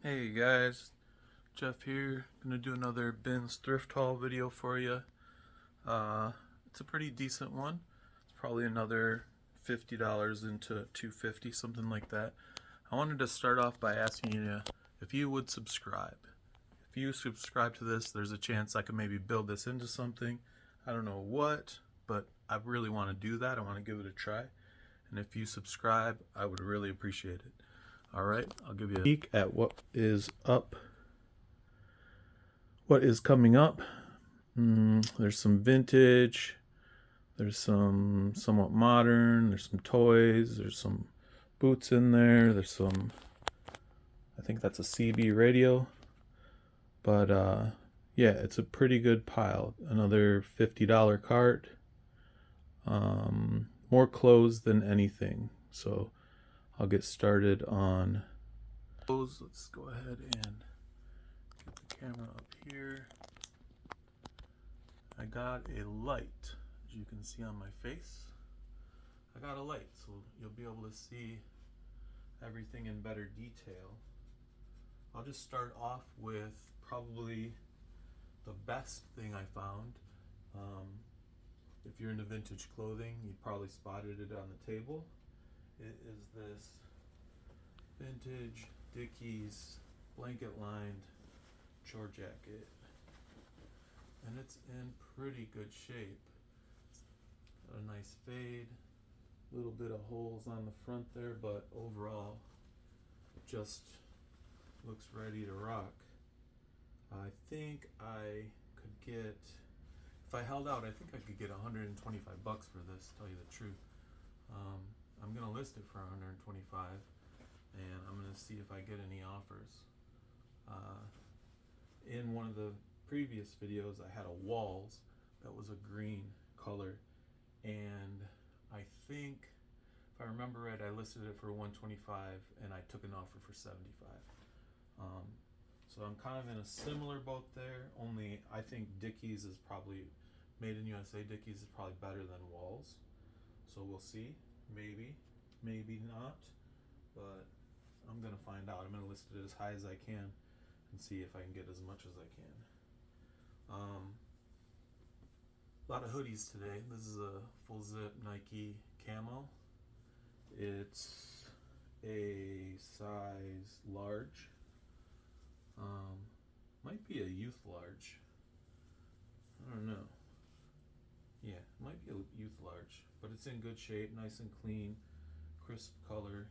Hey guys, Jeff here. Gonna do another Ben's thrift haul video for you. It's a pretty decent one. It's probably another $50 into $250, something like that. I wanted to start off by asking you if you would subscribe. If you subscribe to this, there's a chance I could maybe build this into something. I don't know what, but I really want to do that. I want to give it a try. And if you subscribe, I would really appreciate it. Alright, I'll give you a peek at what is up. What is coming up? There's some vintage. There's some somewhat modern. There's some toys. There's some boots in there. There's some, I think that's a CB radio. But yeah, it's a pretty good pile. Another $50 cart. More clothes than anything. So I'll get started on clothes. Let's go ahead and get the camera up here. I got a light, as you can see on my face. I got a light, so you'll be able to see everything in better detail. I'll just start off with probably the best thing I found. If you're into vintage clothing, you probably spotted it on the table. It is this vintage Dickies blanket lined chore jacket, and it's in pretty good shape. Got a nice fade, a little bit of holes on the front there, but overall just looks ready to rock. I think I could get, if I held out, I think I could get $125 for this, to tell you the truth. I'm gonna list it for $125, and I'm gonna see if I get any offers. In one of the previous videos, I had a walls that was a green color, and I think, if I remember right, I listed it for $125 and I took an offer for $75. So I'm kind of in a similar boat there, only I think Dickies is probably, made in USA, Dickies is probably better than Walls. So we'll see, maybe, maybe not, but I'm gonna find out. I'm gonna list it as high as I can and see if I can get as much as I can. A lot of hoodies today. This is a full zip Nike camo. It's a size large. Might be a youth large. I don't know. Yeah, might be a youth large, but it's in good shape, nice and clean, crisp color.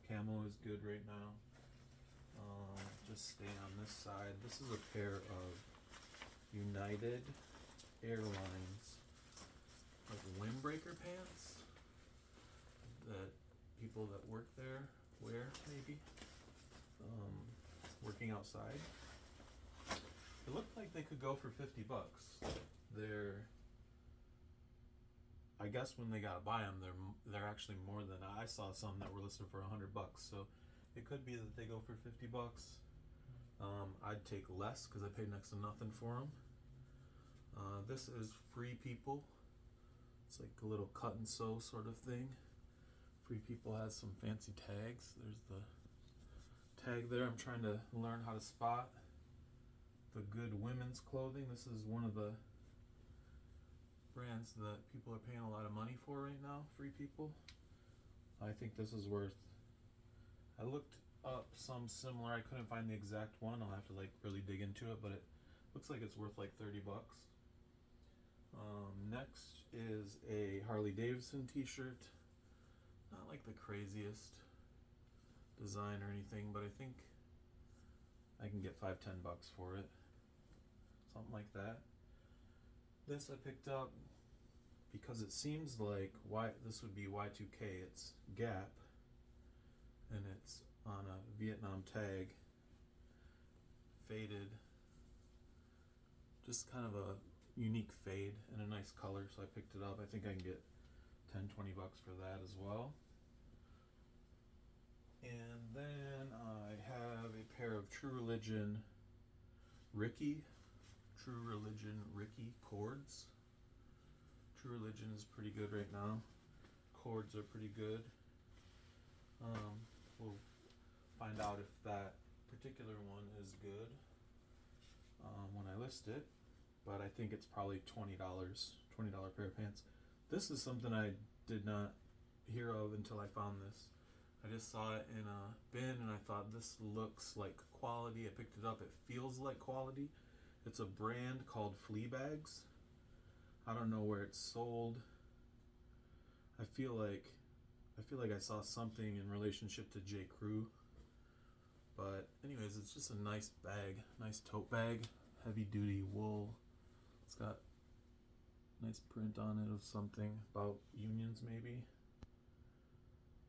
Camo is good right now. Just stay on this side. This is a pair of United Airlines like windbreaker pants that people that work there wear, maybe. Working outside. It looked like they could go for $50. They're, I guess when they gotta buy them, they're actually more than, I saw some that were listed for $100. So it could be that they go for $50. I'd take less because I paid next to nothing for them. This is Free People. It's like a little cut and sew sort of thing. Free People has some fancy tags. There's the tag there. I'm trying to learn how to spot the good women's clothing. This is one of the brands that people are paying a lot of money for right now, Free People. I think this is worth, I looked up some similar, I couldn't find the exact one. I'll have to like really dig into it, but it looks like it's worth like $30. Next is a Harley Davidson t-shirt. Not like the craziest design or anything, but I think I can get $5-10 for it. Something like that. This I picked up because it seems like this would be Y2K. It's Gap, and it's on a Vietnam tag, faded, just kind of a unique fade and a nice color, so I picked it up. I think I can get $10-20 for that as well. And then I have a pair of True Religion Ricky cords. True Religion is pretty good right now. Cords are pretty good. We'll find out if that particular one is good when I list it, but I think it's probably $20 pair of pants. This is something I did not hear of until I found this. I just saw it in a bin and I thought, this looks like quality. I picked it up. It feels like quality. It's a brand called Fleabags. I don't know where it's sold. I feel like I saw something in relationship to J. Crew. But anyways, it's just a nice bag, nice tote bag, heavy duty wool. It's got nice print on it of something about unions maybe.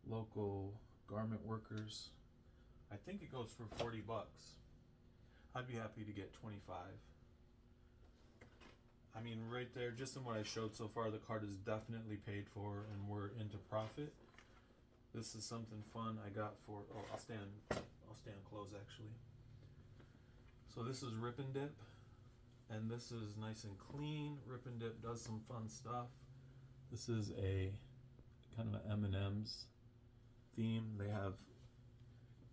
Local garment workers. I think it goes for $40. I'd be happy to get 25. I mean, right there, just in what I showed so far, the card is definitely paid for and we're into profit. This is something fun I got for, I'll stand close actually. So this is Rip and Dip, and this is nice and clean. Rip and Dip does some fun stuff. This is a kind of an M&M's theme. They have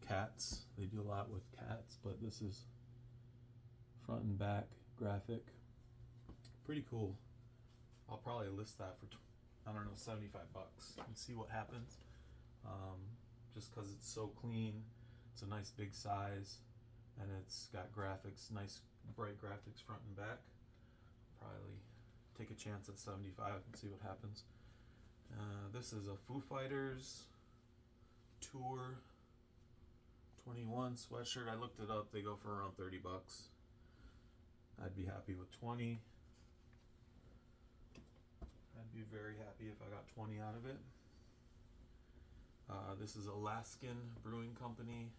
cats. They do a lot with cats, but this is front and back graphic. Pretty cool. I'll probably list that for I don't know, $75 and see what happens. Just because it's so clean. It's a nice big size and it's got graphics, nice bright graphics front and back. Probably take a chance at 75 and see what happens. This is a Foo Fighters Tour 21 sweatshirt. I looked it up. They go for around $30. I'd be happy with 20. I'd be very happy if I got 20 out of it. This is Alaskan Brewing Company.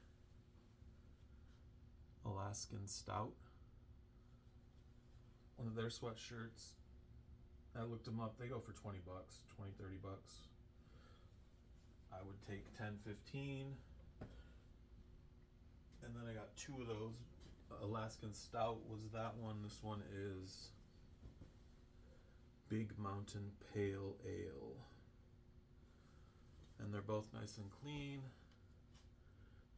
Alaskan Stout. One of their sweatshirts. I looked them up. They go for $20, 20, $30. I would take 10, 15. And then I got two of those. Alaskan Stout was that one. This one is Big Mountain Pale Ale. And they're both nice and clean.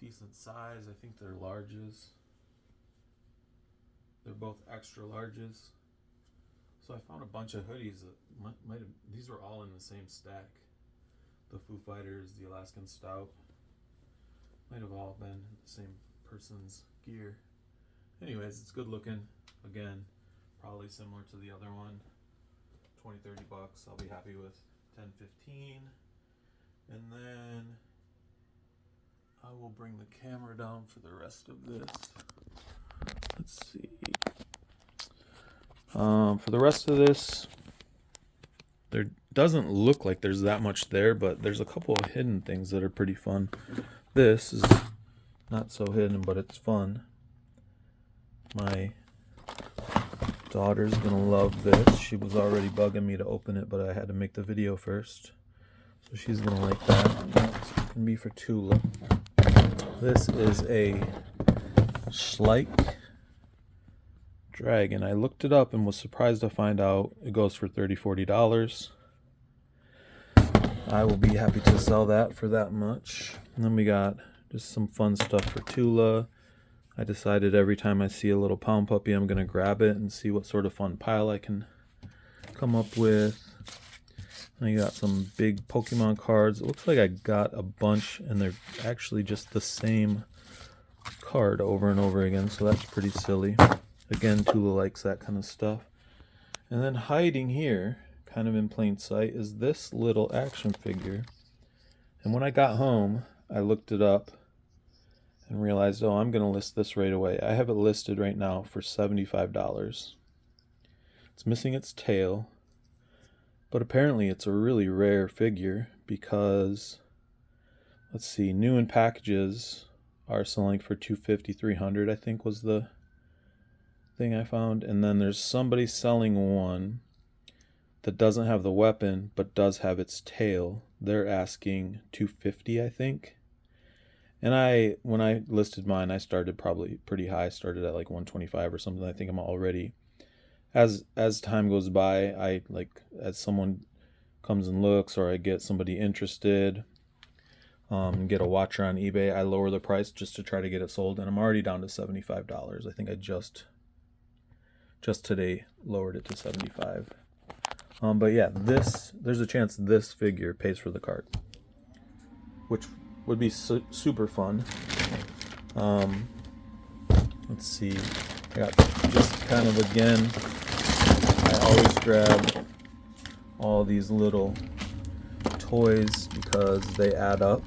Decent size. I think they're larges. They're both extra larges. So I found a bunch of hoodies that might have, these were all in the same stack. The Foo Fighters, the Alaskan Stout. Might have all been the same person's gear. Anyways, it's good looking. Again, probably similar to the other one. 20, $30. I'll be happy with 10, 15. And then I will bring the camera down for the rest of this. Let's see. For the rest of this, there doesn't look like there's that much there, but there's a couple of hidden things that are pretty fun. This is not so hidden, but it's fun. My daughter's gonna love this. She was already bugging me to open it, but I had to make the video first. So she's gonna like that. That's gonna be for Tula. This is a Schleich Dragon. I looked it up and was surprised to find out it goes for $30, $40. I will be happy to sell that for that much. And then we got just some fun stuff for Tula. I decided every time I see a little pound puppy, I'm gonna grab it and see what sort of fun pile I can come up with. And you got some big Pokemon cards. It looks like I got a bunch and they're actually just the same card over and over again, so that's pretty silly. Again, Tula likes that kind of stuff. And then hiding here, kind of in plain sight, is this little action figure. And when I got home, I looked it up and realized, oh, I'm going to list this right away. I have it listed right now for $75. It's missing its tail. But apparently it's a really rare figure because, let's see, new in packages are selling for $250, $300, I think was the thing I found. And then there's somebody selling one that doesn't have the weapon but does have its tail. They're asking $250, I think. And when I listed mine, I started probably pretty high. I started at like $125 or something. I think I'm already, as time goes by, as someone comes and looks or I get somebody interested, get a watcher on eBay. I lower the price just to try to get it sold, and I'm already down to $75. I think I just today lowered it to 75. But yeah, there's a chance this figure pays for the cart, which would be super fun. Let's see. I got just kind of, again, I always grab all these little toys because they add up.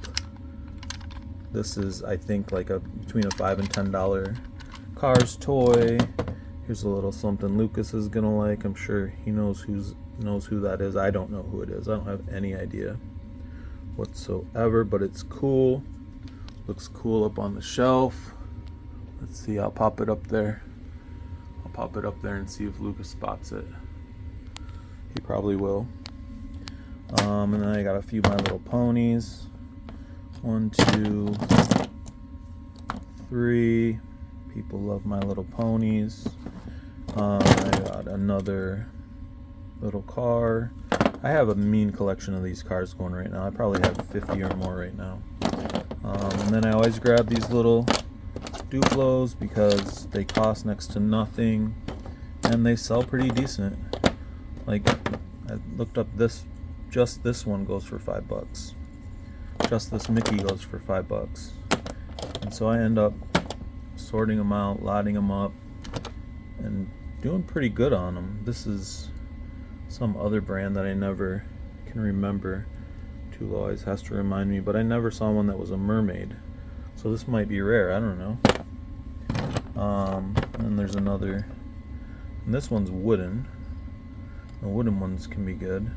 This is, I think, like between a $5 and $10 Cars toy. Here's a little something Lucas is gonna like. I'm sure he knows who that is. I don't know who it is. I don't have any idea whatsoever, but it's cool. Looks cool up on the shelf. Let's see, I'll pop it up there. I'll pop it up there and see if Lucas spots it. He probably will. And then I got a few My Little Ponies. 1, 2, 3. People love My Little Ponies. I got another little car. I have a mean collection of these cars going right now. I probably have 50 or more right now. And then I always grab these little Duplos because they cost next to nothing and they sell pretty decent. Like, I looked up just this one goes for $5. Just this Mickey goes for $5. And so I end up sorting them out, lotting them up, and doing pretty good on them. This is some other brand that I never can remember. Tula always has to remind me, but I never saw one that was a mermaid. So this might be rare, I don't know. And there's another, and this one's wooden. The wooden ones can be good.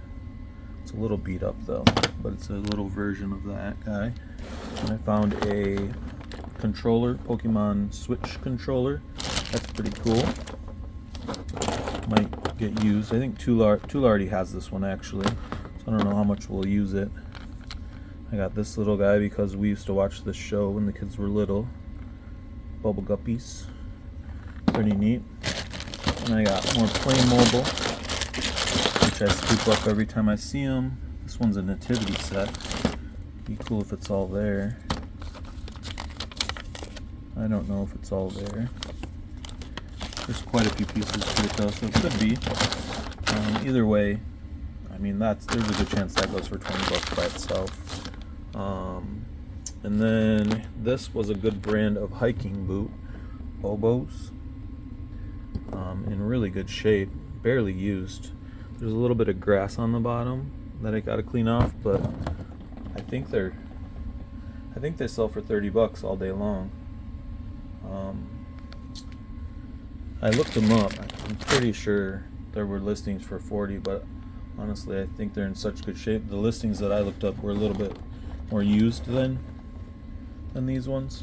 It's a little beat up though, but it's a little version of that guy. And I found a controller, Pokemon Switch controller. That's pretty cool. Might get used. I think Tula already has this one actually, so I don't know how much we'll use it. I got this little guy because we used to watch this show when the kids were little. Bubble Guppies. Pretty neat. And I got more Playmobil, which I scoop up every time I see them. This one's a nativity set. Be cool if it's all there. I don't know if it's all there. There's quite a few pieces to it though, so it could be. Either way, I mean, there's a good chance that goes for $20 by itself. And then this was a good brand of hiking boot, Oboes, in really good shape, barely used. There's a little bit of grass on the bottom that I gotta clean off, but I think they sell for $30 all day long. I looked them up. I'm pretty sure there were listings for $40, but honestly, I think they're in such good shape. The listings that I looked up were a little bit more used than these ones.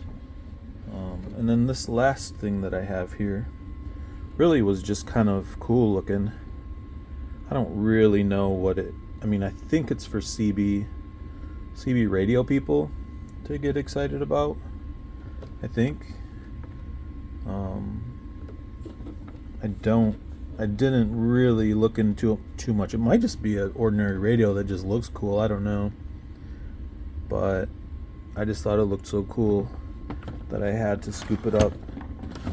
And then this last thing that I have here really was just kind of cool looking. I don't really know what I mean, I think it's for CB radio people to get excited about, I think. I didn't really look into it too much. It might just be an ordinary radio that just looks cool, I don't know. But I just thought it looked so cool that I had to scoop it up.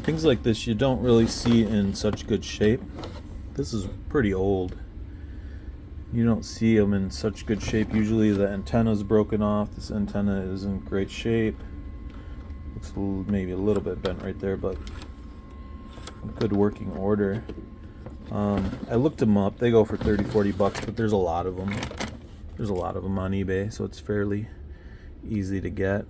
Things like this you don't really see in such good shape. This is pretty old. You don't see them in such good shape. Usually the antenna's broken off. This antenna is in great shape. Looks maybe a little bit bent right there, but good working order. I looked them up. They go for $30-40, but there's a lot of them. There's a lot of them on eBay, so it's fairly easy to get.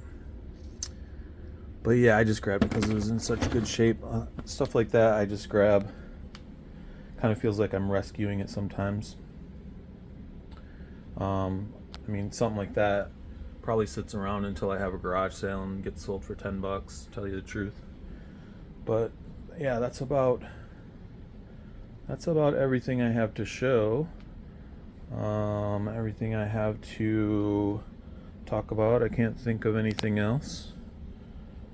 But yeah, I just grabbed it because it was in such good shape. Stuff like that I just grab. Kind of feels like I'm rescuing it sometimes. I mean, something like that probably sits around until I have a garage sale and gets sold for $10, to tell you the truth. But yeah, that's about everything I have to show. Everything I have to talk about. I can't think of anything else.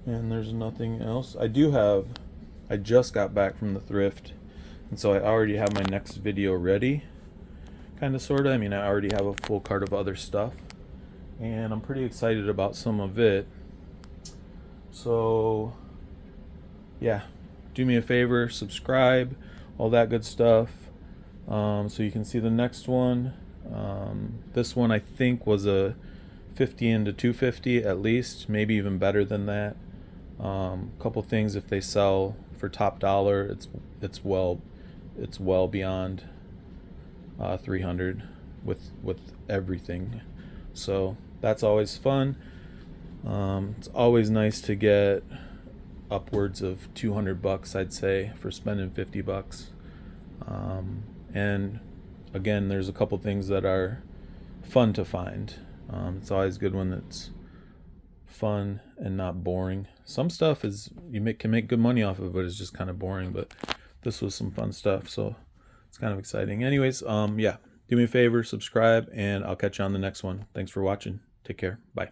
And there's nothing else. I just got back from the thrift, and so I already have my next video ready. Kind of, sort of. I mean, I already have a full cart of other stuff. and I'm pretty excited about some of it. So yeah, do me a favor, subscribe, all that good stuff, so you can see the next one. This one I think was a 50 into 250 at least, maybe even better than that. Couple things, if they sell for top dollar, it's well beyond 300 with everything. So that's always fun. It's always nice to get upwards of $200, I'd say, for spending $50. And again, there's a couple things that are fun to find. It's always good when it's fun and not boring. Some stuff is can make good money off of it, but it's just kind of boring. But this was some fun stuff, so it's kind of exciting. Anyways, yeah, do me a favor, subscribe, and I'll catch you on the next one. Thanks for watching. Take care. Bye.